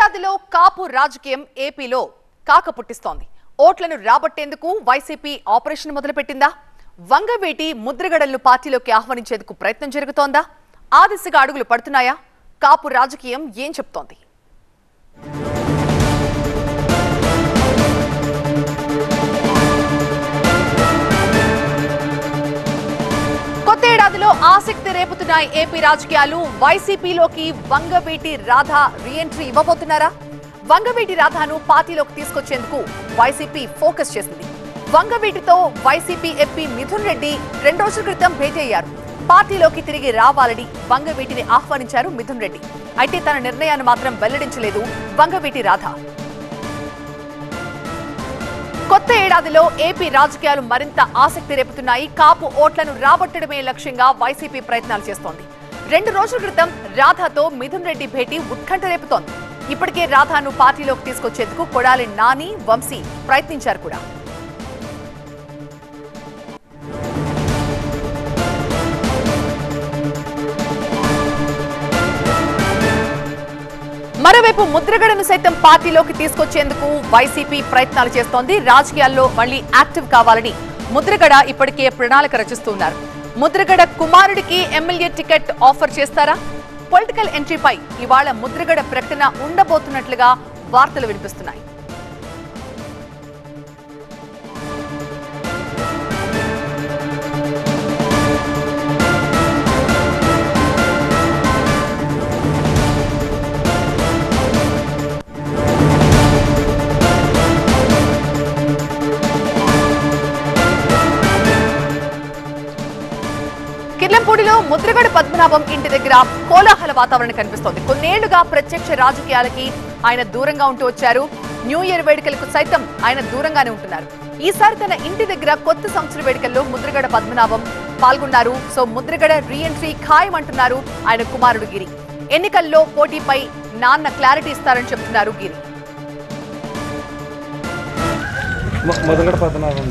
ఏడాదిలో కాపు రాజకీయం ఏపీలో కాక పుట్టిస్తోంది. ఓట్లను రాబట్టేందుకు వైసీపీ ఆపరేషన్ మొదలుపెట్టిందా? వంగవేటి ముద్రగడలను పార్టీలోకి ఆహ్వానించేందుకు ప్రయత్నం జరుగుతోందా? ఆ దిశగా అడుగులు పడుతున్నాయా? కాపు రాజకీయం ఏం చెప్తోంది? కొత్త ఏడాదిలో ఆసక్తి రేపుతున్నాయి ఏపీ రాజకీయాలు. వైసీపీలోకి వంగవేటి రాధ రీఎంట్రీ ఇవ్వబోతున్నారా? వంగవేటి రాధను పార్టీలోకి తీసుకొచ్చేందుకు వైసీపీ ఫోకస్ చేసింది. వంగవేటితో వైసీపీ ఎంపీ మిథున్ రెడ్డి 2 రోజుల క్రితం భేటీ అయ్యారు. పార్టీలోకి తిరిగి రావాలని వంగవేటిని ఆహ్వానించారు మిథున్ రెడ్డి. అయితే తన నిర్ణయాన్ని మాత్రం వెల్లడించలేదు వంగవేటి రాధ. కొత్త ఏడాదిలో ఏపీ రాజకీయాలు మరింత ఆసక్తి రేపుతున్నాయి. కాపు ఓట్లను రాబట్టడమే లక్ష్యంగా వైసీపీ ప్రయత్నాలు చేస్తోంది. 2 రోజుల క్రితం రాధాతో మిథున్ రెడ్డి భేటీ ఉత్కంఠ రేపుతోంది. ఇప్పటికే రాధాను పార్టీలోకి తీసుకొచ్చేందుకు కొడాలి నాని, వంశీ ప్రయత్నించారు కూడా. మరోవైపు ముద్రగడను సైతం పార్టీలోకి తీసుకొచ్చేందుకు వైసీపీ ప్రయత్నాలు చేస్తోంది. రాజకీయాల్లో మళ్లీ యాక్టివ్ కావాలని ముద్రగడ ఇప్పటికే ప్రణాళిక రచిస్తున్నారు. ముద్రగడ కుమారుడికి ఎమ్మెల్యే టికెట్ ఆఫర్ చేస్తారా? పొలిటికల్ ఎంట్రీపై ఇవాళ ముద్రగడ ప్రకటన ఉండబోతున్నట్లుగా వార్తలు వినిపిస్తున్నాయి. కిర్లంపూడిలో ముద్రగడ పద్మనాభం ఇంటి దగ్గర కోలాహల వాతావరణం కనిపిస్తోంది. కొన్నేళ్లుగా ప్రత్యక్ష రాజకీయాలకి ఆయన దూరంగా ఉంటూ వచ్చారు. న్యూ ఇయర్ వేడుకలకు సైతం ఆయన దూరంగానే ఉంటున్నారు. ఈసారి తన ఇంటి దగ్గర కొత్త సంవత్సర వేడుకల్లో ముద్రగడ పద్మనాభం పాల్గొన్నారు. సో ముద్రగడ రీఎంట్రీ ఖాయం అంటున్నారు ఆయన కుమారుడు గిరి. ఎన్నికల్లో పోటీపై నాన్న క్లారిటీ ఇస్తారని చెప్తున్నారు గిరి. ముద్రగడ పద్మనాభం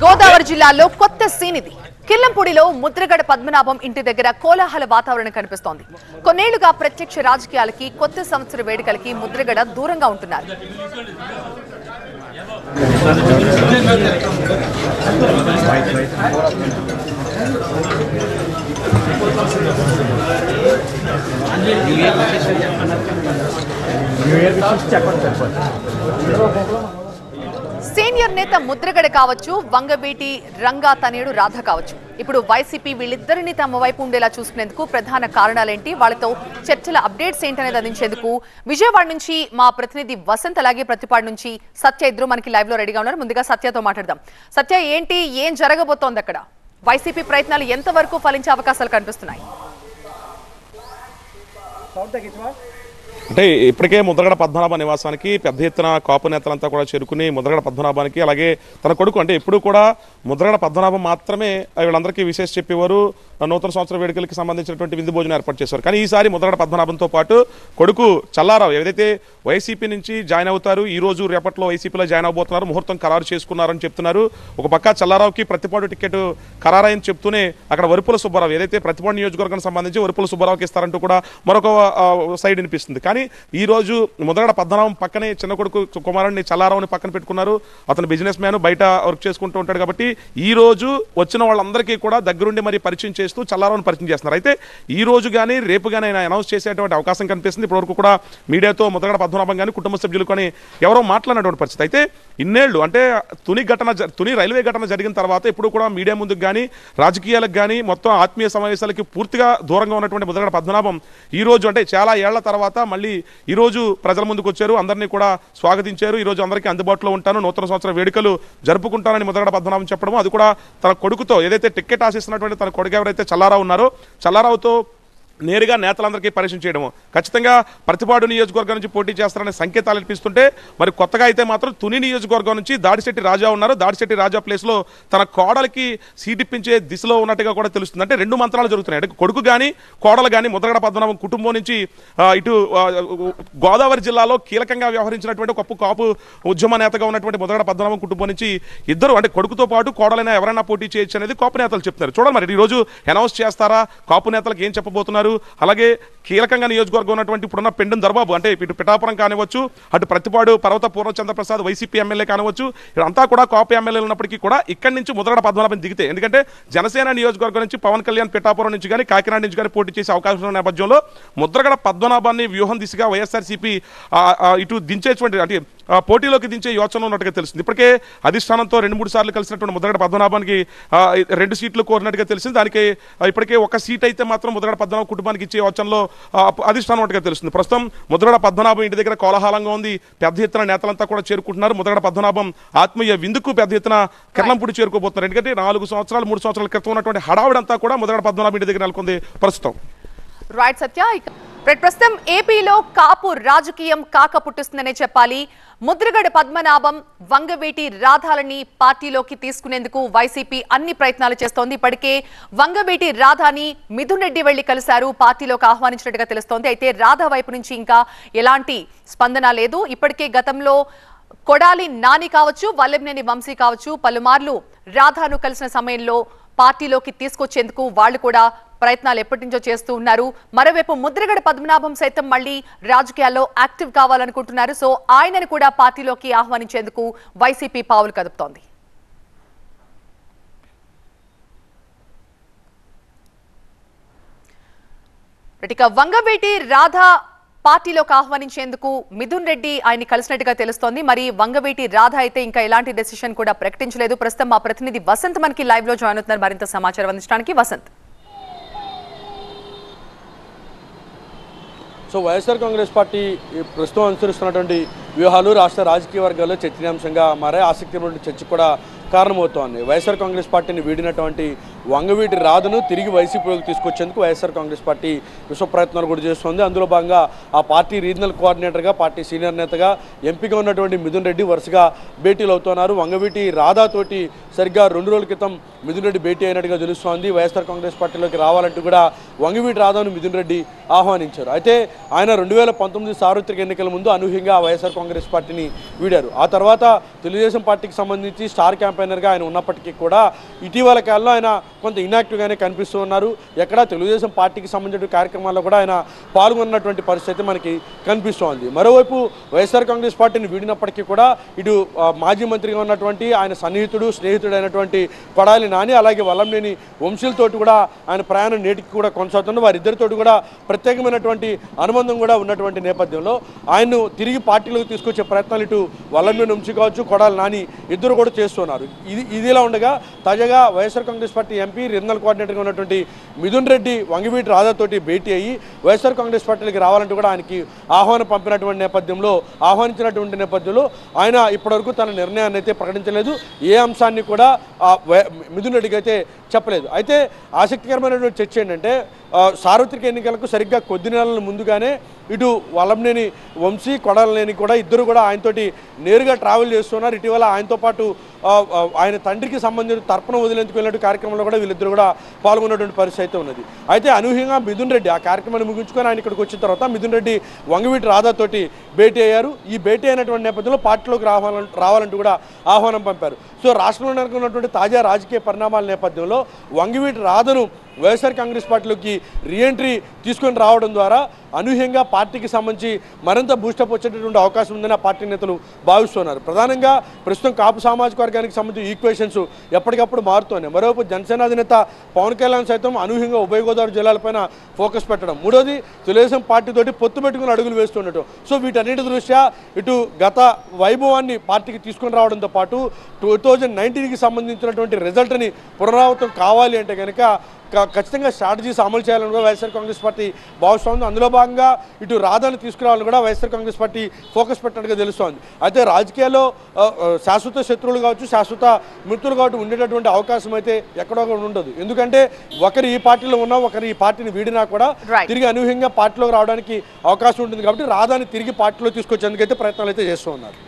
గోదావరి జిల్లాలో కొత్త సీన్ ఇది. కిర్లంపూడిలో ముద్రగడ పద్మనాభం ఇంటి దగ్గర కోలాహల వాతావరణం కనిపిస్తోంది. కొన్నేళ్లుగా ప్రత్యక్ష రాజకీయాలకి, కొత్త సంవత్సర వేడుకలకి ముద్రగడ దూరంగా ఉంటున్నారు. సీనియర్ నేత ముద్రగడ కావచ్చు, వంగవేటి రంగా తనయుడు రాధ కావచ్చు, ఇప్పుడు వైసీపీ వీళ్ళిద్దరిని తమ వైపు ఉండేలా చూసుకునేందుకు ప్రధాన కారణాలేంటి, వాళ్ళతో చర్చల అప్డేట్స్ ఏంటనేది అందించేందుకు విజయవాడ నుంచి మా ప్రతినిధి వసంత్, అలాగే ప్రతిపాడు నుంచి సత్య ఇద్దరు మనకి లైవ్ లో రెడీగా ఉన్నారు. ముందుగా సత్యతో మాట్లాడదాం. సత్య, ఏంటి, ఏం జరగబోతోంది అక్కడ? వైసీపీ ప్రయత్నాలు ఎంతవరకు ఫలించే అవకాశాలు కనిపిస్తున్నాయి? అంటే ఇప్పటికే ముద్రగడ పద్మనాభ నివాసానికి పెద్ద ఎత్తున కాపు నేతలంతా కూడా చేరుకుని ముద్రగడ పద్మనాభానికి, అలాగే తన కొడుకు, అంటే ఇప్పుడు కూడా ముద్రగడ పద్మనాభం మాత్రమే వీళ్ళందరికీ విశేష చెప్పేవారు. నూతన సంవత్సర వేడుకలకి సంబంధించినటువంటి విందు భోజనం ఏర్పాటు చేశారు. కానీ ఈసారి ముద్రగడ పద్మనాభంతో పాటు కొడుకు చల్లారావు ఏదైతే వైసీపీ నుంచి జాయిన్ అవుతారు, ఈ రోజు రేపట్లో వైసీపీలో జాయిన్ అవబోతున్నారు, ముహూర్తం ఖరారు చేసుకున్నారని చెప్తున్నారు. ఒక పక్క చల్లారావుకి ప్రతిపాడు టికెట్ ఖరారని చెప్తూనే అక్కడ వరుపుల సుబ్బారావు ఏదైతే ప్రతిపాడు నియోజకవర్గానికి సంబంధించి వరుపుల సుబ్బారావుకి ఇస్తారంటూ కూడా మరొక సైడ్ వినిపిస్తుంది. కానీ ఈ రోజు ముద్రగడ పద్మనాభం పక్కనే చిన్న కొడుకు కుమారుడిని చల్లారావుని పక్కన పెట్టుకున్నారు. అతను బిజినెస్ మ్యాన్, బయట వర్క్ చేసుకుంటూ ఉంటాడు. కాబట్టి ఈ రోజు వచ్చిన వాళ్ళందరికీ కూడా దగ్గరుండి మరి పరిచయం చేస్తూ చల్లారావుని పరిచయం చేస్తున్నారు. అయితే ఈ రోజు కానీ రేపు కానీ ఆయన అనౌన్స్ చేసేటువంటి అవకాశం కనిపిస్తుంది. ఇప్పటివరకు కూడా మీడియాతో ముద్రగడ పద్మనాభం కానీ కుటుంబ సభ్యులు కానీ ఎవరో మాట్లాడినటువంటి పరిస్థితి. అయితే ఇన్నేళ్లు అంటే తుని రైల్వే ఘటన జరిగిన తర్వాత ఇప్పుడు కూడా మీడియా ముందుకు కానీ రాజకీయాలకు కానీ మొత్తం ఆత్మీయ సమావేశాలకి పూర్తిగా దూరంగా ఉన్నటువంటి ముద్రగడ పద్మనాభం ఈ రోజు అంటే చాలా ఏళ్ల తర్వాత మళ్ళీ ఈ రోజు ప్రజల ముందుకు వచ్చారు. అందరినీ కూడా స్వాగతించారు. ఈ రోజు అందరికీ అందుబాటులో ఉంటాను, నూతన సంవత్సర వేడుకలు జరుపుకుంటానని ముద్రగడ పద్మనాభం చెప్పడం, అది కూడా తన కొడుకుతో ఏదైతే టికెట్ ఆశిస్తున్నటువంటి తన కొడుకు ఎవరైతే చల్లారావు ఉన్నారో చల్లారావుతో నేరుగా నేతలందరికీ పరిచయం చేయడము, ఖచ్చితంగా ప్రతిపాడు నియోజకవర్గం నుంచి పోటీ చేస్తారనే సంకేతాలు అనిపిస్తుంటే, మరి కొత్తగా అయితే మాత్రం తుని నియోజకవర్గం నుంచి దాడిశెట్టి రాజా ఉన్నారు. దాడిశెట్టి రాజా ప్లేస్లో తన కోడలికి సీట్ ఇప్పించే దిశలో ఉన్నట్టుగా కూడా తెలుస్తుంది. అంటే రెండు మంత్రాలు జరుగుతున్నాయి. అంటే కొడుకు కానీ కోడలు కానీ ముద్రగడ పద్మనాభం కుటుంబం నుంచి ఇటు గోదావరి జిల్లాలో కీలకంగా వ్యవహరించినటువంటి ఒక కాపు ఉద్యమ నేతగా ఉన్నటువంటి ముద్రగడ పద్మనాభం కుటుంబం నుంచి ఇద్దరు, అంటే కొడుకుతో పాటు కోడలైనా ఎవరైనా పోటీ చేయొచ్చు అనేది కాపు నేతలు చెప్తున్నారు. చూడండి మరి ఈరోజు అనౌన్స్ చేస్తారా, కాపు నేతలకు ఏం చెప్పబోతున్నారు. అలాగే కీలకంగా నియోజకవర్గం ఉన్నటువంటి ఇప్పుడున్న పెండెం దర్బాబు, అంటే ఇటు పిఠాపురం కానివచ్చు, అటు ప్రతిపాడు పర్వత పూర్ణచంద్రప్రసాద్ వైసీపీ ఎమ్మెల్యే కానివచ్చు, ఇదంతా కూడా కాపు ఎమ్మెల్యేలు ఉన్నప్పటికీ కూడా ఇక్కడి నుంచి ముద్రగడ పద్మనాభం దిగితే, ఎందుకంటే జనసేన నియోజకవర్గం నుంచి పవన్ కళ్యాణ్ పిఠాపురం నుంచి కానీ కాకినాడ నుంచి కానీ పోటీ చేసే అవకాశం ఉన్న నేపథ్యంలో ముద్రగడ పద్మనాభాన్ని వ్యూహం దిశగా వైఎస్ఆర్సీపీ ఇటు దించేటువంటి, అంటే పోటీలోకి దించే యోచన ఉన్నట్టుగా తెలుస్తుంది. ఇప్పటికే అధిష్టానంతో 2-3 సార్లు కలిసినటువంటి ముద్రగడ పద్మనాభానికి 2 సీట్లు కోరినట్టుగా తెలిసింది. దానికి ఇప్పటికే ఒక సీట్ అయితే మాత్రం ముద్రగడ పద్మనాభం కుటుంబానికి ఇచ్చే యోచనలో అధిష్టానం ఉన్నట్టుగా తెలుస్తుంది. ప్రస్తుతం ముద్రగడ పద్మనాభం ఇంటి దగ్గర కోలాహలంగా ఉంది. పెద్ద ఎత్తున నేతలంతా కూడా చేరుకుంటున్నారు. ముద్రగడ పద్మనాభం ఆత్మీయ విందుకు పెద్ద ఎత్తున కిరణంపూడి చేరుకోబోతున్నారు. ఎందుకంటే 4 సంవత్సరాలు 3 సంవత్సరాల క్రితం ఉన్నటువంటి హడావిడంతా కూడా ముద్రగడ పద్మనాభం ఇంటి దగ్గర నెలకొంది ప్రస్తుతం. రైట్ సత్య, ప్రస్తుతం ఏపీలో కాపు రాజకీయం కాక పుట్టిస్తుందనే చెప్పాలి. ముద్రగడ పద్మనాభం, వంగవీటి రాధాలని పార్టీలోకి తీసుకునేందుకు వైసీపీ అన్ని ప్రయత్నాలు చేస్తోంది. ఇప్పటికే వంగవీటి రాధాని మిథున్ రెడ్డి వెళ్లి కలిశారు, పార్టీలోకి ఆహ్వానించినట్టుగా తెలుస్తోంది. అయితే రాధా వైపు నుంచి ఇంకా ఎలాంటి స్పందన లేదు. ఇప్పటికే గతంలో కొడాలి నాని కావచ్చు, వల్లెంనేని వంశీ కావచ్చు పలుమార్లు రాధాను కలిసిన సమయంలో పార్టీలోకి తీసుకొచ్చేందుకు వాళ్ళు కూడా ప్రయత్నాలు ఎప్పటి నుంచో చేస్తూ ఉన్నారు. మరోవైపు ముద్రగడ పద్మనాభం సైతం మళ్ళీ రాజకీయాల్లో యాక్టివ్ కావాలనుకుంటున్నారు. సో ఆయనను కూడా పార్టీలోకి ఆహ్వానించేందుకు వైసీపీ పావులు కదుపుతోంది. ఇక వంగవీటి రాధా పార్టీలోకి ఆహ్వానించేందుకు మిథున్ రెడ్డి ఆయన కలిసినట్టుగా తెలుస్తోంది. మరి వంగవీటి రాధా అయితే ఇంకా ఎలాంటి డెసిషన్ కూడా ప్రకటించలేదు. ప్రస్తుతం మా ప్రతినిధి వసంత్ మనకి లైవ్ లో జాయిన్ అవుతున్నారు మరింత సమాచారం అందించడానికి. వసంత్, సో వైఎస్ఆర్ కాంగ్రెస్ పార్టీ ప్రస్తుతం అనుసరిస్తున్నటువంటి వ్యూహాలు రాష్ట్ర రాజకీయ వర్గాల్లో చర్చనీయాంశంగా మారే ఆసక్తికరమైన చర్చ కూడా కారణమవుతోంది. వైఎస్ఆర్ కాంగ్రెస్ పార్టీని వీడినటువంటి వంగవీటి రాధను తిరిగి వైసీపీలోకి తీసుకొచ్చేందుకు వైఎస్ఆర్ కాంగ్రెస్ పార్టీ విశ్వ ప్రయత్నాలు కూడా చేస్తోంది. అందులో భాగంగా ఆ పార్టీ రీజనల్ కోఆర్డినేటర్గా, పార్టీ సీనియర్ నేతగా ఎంపిక ఉన్నటువంటి మిథున్ రెడ్డి వరుసగా భేటీలు అవుతున్నారు. వంగవీటి రాధాతోటి సరిగ్గా 2 రోజుల క్రితం మిథున్ రెడ్డి భేటీ అయినట్టుగా తెలుస్తోంది. వైఎస్ఆర్ కాంగ్రెస్ పార్టీలోకి రావాలంటూ కూడా వంగవీటి రాధాను మిథున్ రెడ్డి ఆహ్వానించారు. అయితే ఆయన 2019 సార్వత్రిక ఎన్నికల ముందు అనూహ్యంగా వైఎస్ఆర్ కాంగ్రెస్ పార్టీని వీడారు. ఆ తర్వాత తెలుగుదేశం పార్టీకి సంబంధించి స్టార్ క్యాంపెయినర్గా ఆయన ఉన్నప్పటికీ కూడా ఇటీవల కాలంలో ఆయన కొంత ఇన్యాక్టివ్గానే కనిపిస్తూ ఉన్నారు. ఎక్కడ తెలుగుదేశం పార్టీకి సంబంధించిన కార్యక్రమాల్లో కూడా ఆయన పాల్గొన్నటువంటి పరిస్థితి మనకి కనిపిస్తోంది. మరోవైపు వైఎస్ఆర్ కాంగ్రెస్ పార్టీని వీడినప్పటికీ కూడా ఇటు మాజీ మంత్రిగా ఉన్నటువంటి ఆయన సన్నిహితుడు స్నేహితుడైనటువంటి కొడాలి నాని, అలాగే వల్లంనేని వంశీలతోటి కూడా ఆయన ప్రయాణం నేటికి కూడా కొనసాగుతుంది. వారిద్దరితోటి కూడా ప్రత్యేకమైనటువంటి అనుబంధం కూడా ఉన్నటువంటి నేపథ్యంలో ఆయన్ను తిరిగి పార్టీలోకి తీసుకొచ్చే ప్రయత్నాలు ఇటు వల్లంనేని వంశీ కావచ్చు, కొడాలి నాని ఇద్దరు కూడా చేస్తున్నారు. ఇదిలా ఉండగా తాజాగా YSR Congress party MP regional కోఆర్డినేటర్గా ఉన్నటువంటి మిథున్ రెడ్డి వంగవీటి రాధాతోటి భేటీ అయ్యి వైఎస్ఆర్ కాంగ్రెస్ పార్టీకి రావాలంటూ కూడా ఆయనకి ఆహ్వానించినటువంటి నేపథ్యంలో ఆయన ఇప్పటివరకు తన నిర్ణయాన్ని అయితే ప్రకటించలేదు. ఏ అంశాన్ని కూడా మిథున్ రెడ్డికి అయితే చెప్పలేదు. అయితే ఆసక్తికరమైనటువంటి చర్చ ఏంటంటే సార్వత్రిక ఎన్నికలకు సరిగ్గా కొద్ది నెలల ముందుగానే ఇటు వల్లంనేని వంశీ, కొడాలి కూడా ఇద్దరు కూడా ఆయనతోటి నేరుగా ట్రావెల్ చేస్తున్నారు. ఇటీవల ఆయనతో పాటు ఆయన తండ్రికి సంబంధించిన తర్పణ వదిలేందుకు వెళ్ళినట్టు కార్యక్రమంలో కూడా వీళ్ళిద్దరు కూడా పాల్గొన్నటువంటి పరిస్థితి అయితే ఉన్నది. అయితే అనూహ్యంగా మిథున్ రెడ్డి ఆ కార్యక్రమాన్ని ముగించుకొని ఆయన ఇక్కడికి వచ్చిన తర్వాత మిథున్ రెడ్డి వంగవీటి రాధాతోటి భేటీ అయ్యారు. ఈ భేటీ అయినటువంటి నేపథ్యంలో పార్టీలోకి రావాలంటూ కూడా ఆహ్వానం పంపారు. సో రాష్ట్రంలో నెలకొన్నటువంటి తాజా రాజకీయ పరిణామాల నేపథ్యంలో వంగవీటి రాధను వైఎస్ఆర్ కాంగ్రెస్ పార్టీలోకి రీఎంట్రీ తీసుకొని రావడం ద్వారా అనూహ్యంగా పార్టీకి సంబంధించి మరింత బూస్టప్ వచ్చేటటువంటి అవకాశం ఉందని ఆ పార్టీ నేతలు భావిస్తున్నారు. ప్రధానంగా ప్రస్తుతం కాపు సామాజిక వర్గానికి సంబంధించి ఈక్వేషన్స్ ఎప్పటికప్పుడు మారుతున్నాయి. మరోవైపు జనసేన అధినేత పవన్ కళ్యాణ్ సైతం అనూహ్యంగా ఉభయ గోదావరి జిల్లాలపైన ఫోకస్ పెట్టడం, మూడోది తెలుగుదేశం పార్టీతోటి పొత్తు పెట్టుకుని అడుగులు వేస్తుండటం. సో వీటన్నిటి దృష్ట్యా ఇటు గత వైభవాన్ని పార్టీకి తీసుకొని రావడంతో పాటు 2019కి సంబంధించినటువంటి రిజల్ట్ని పునరావృతం కావాలి అంటే కనుక ఖచ్చితంగా స్ట్రాటజీస్ అమలు చేయాలని కూడా వైఎస్ఆర్ కాంగ్రెస్ పార్టీ భావిస్తోంది. అందులో భాగంగా భాగంగా ఇటు రాధాని తీసుకురావాలని కూడా వైఎస్ఆర్ కాంగ్రెస్ పార్టీ ఫోకస్ పెట్టినట్టుగా తెలుస్తోంది. అయితే రాజకీయాల్లో శాశ్వత శత్రువులు కావచ్చు, శాశ్వత మిత్రులు కావచ్చు ఉండేటటువంటి అవకాశం అయితే ఎక్కడో ఉండదు. ఎందుకంటే ఒకరు ఈ పార్టీలో ఉన్నా, ఒకరు ఈ పార్టీని వీడినా కూడా తిరిగి అనూహ్యంగా పార్టీలోకి రావడానికి అవకాశం ఉంటుంది. కాబట్టి రాధాని తిరిగి పార్టీలో తీసుకొచ్చేందుకైతే ప్రయత్నాలు అయితే చేస్తూ ఉన్నారు.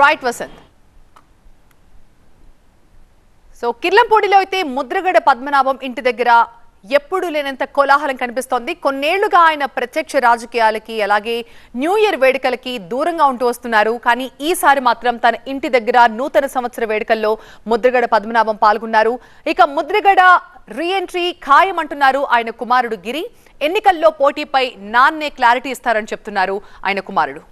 రైట్ వసంత్. సో కిర్లంపూడిలో అయితే ముద్రగడ పద్మనాభం ఇంటి దగ్గర ఎప్పుడు లేనంత కోలాహలం కనిపిస్తోంది. కొన్నేళ్లుగా ఆయన ప్రత్యక్ష రాజకీయాలకి అలాగే న్యూ ఇయర్ వేడుకలకి దూరంగా ఉంటూ వస్తున్నారు. కానీ ఈసారి మాత్రం తన ఇంటి దగ్గర నూతన సంవత్సర వేడుకల్లో ముద్రగడ పద్మనాభం పాల్గొన్నారు. ఇక ముద్రగడ రీఎంట్రీ ఖాయమంటున్నారు ఆయన కుమారుడు గిరి. ఎన్నికల్లో పోటీపై నాన్నే క్లారిటీ ఇస్తారని చెప్తున్నారు ఆయన కుమారుడు.